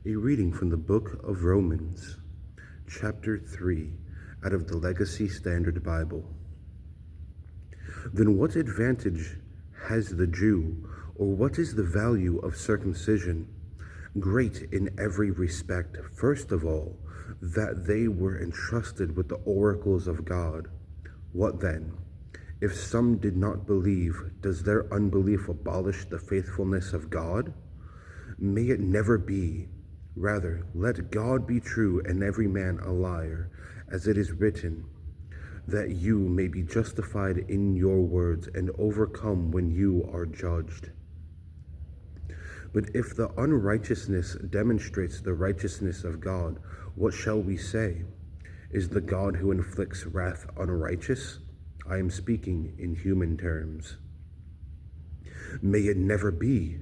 A reading from the book of Romans, chapter 3, out of the Legacy Standard Bible. Then what advantage has the Jew, or what is the value of circumcision? Great in every respect, first of all, that they were entrusted with the oracles of God. What then? If some did not believe, does their unbelief abolish the faithfulness of God? May it never be. Rather, let God be true and every man a liar, as it is written, that you may be justified in your words and overcome when you are judged. But if the unrighteousness demonstrates the righteousness of God, what shall we say? Is the God who inflicts wrath unrighteous? I am speaking in human terms. May it never be.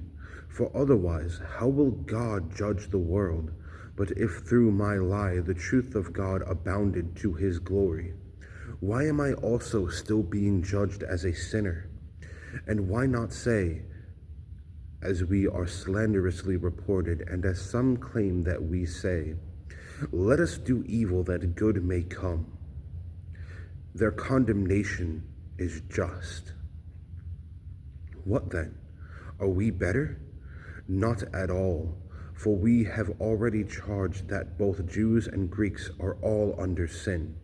For otherwise, how will God judge the world? But if through my lie the truth of God abounded to his glory, why am I also still being judged as a sinner? And why not say, as we are slanderously reported, and as some claim that we say, let us do evil that good may come? Their condemnation is just. What then? Are we better? Not at all, for we have already charged that both Jews and Greeks are all under sin.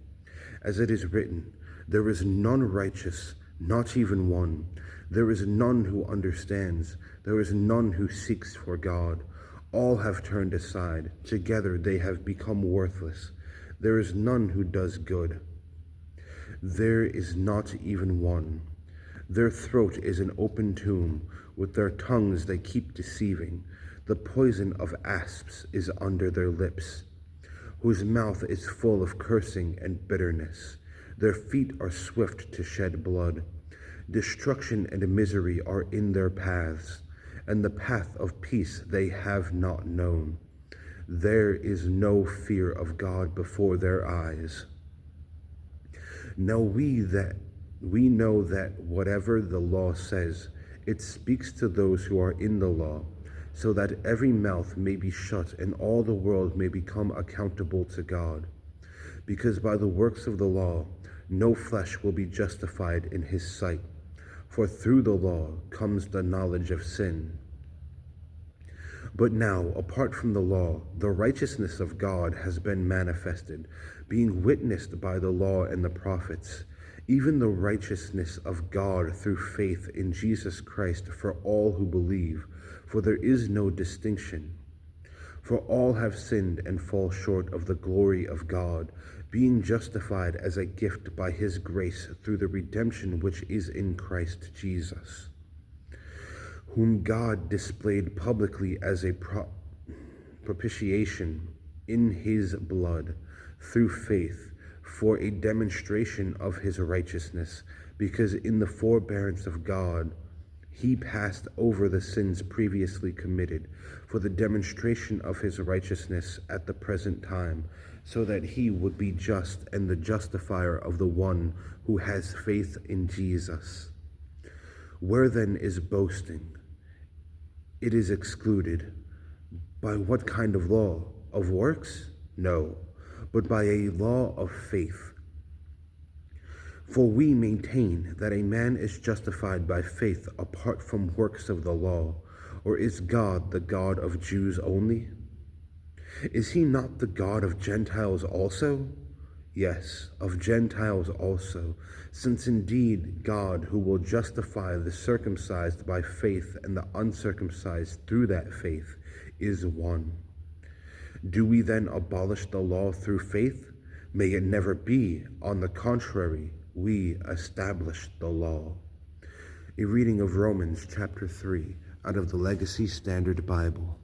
As it is written, there is none righteous, not even one. There is none who understands. There is none who seeks for God. All have turned aside. Together they have become worthless. There is none who does good. There is not even one. Their throat is an open tomb. With their tongues they keep deceiving. The poison of asps is under their lips, whose mouth is full of cursing and bitterness. Their feet are swift to shed blood. Destruction and misery are in their paths, and the path of peace they have not known. There is no fear of God before their eyes. Now we know that whatever the law says, it speaks to those who are in the law, so that every mouth may be shut and all the world may become accountable to God. Because by the works of the law, no flesh will be justified in his sight, for through the law comes the knowledge of sin. But now, apart from the law, the righteousness of God has been manifested, being witnessed by the law and the prophets, even the righteousness of God through faith in Jesus Christ for all who believe, for there is no distinction. For all have sinned and fall short of the glory of God, being justified as a gift by his grace through the redemption which is in Christ Jesus, whom God displayed publicly as a propitiation in his blood through faith, for a demonstration of his righteousness, because in the forbearance of God he passed over the sins previously committed, for the demonstration of his righteousness at the present time, so that he would be just and the justifier of the one who has faith in Jesus. Where then is boasting? It is excluded. By what kind of law? Of works? No, but by a law of faith. For we maintain that a man is justified by faith apart from works of the law. Or is God the God of Jews only? Is he not the God of Gentiles also? Yes, of Gentiles also, since indeed God, who will justify the circumcised by faith and the uncircumcised through that faith, is one. Do we then abolish the law through faith? May it never be. On the contrary, we establish the law. A reading of Romans chapter 3 out of the Legacy Standard Bible.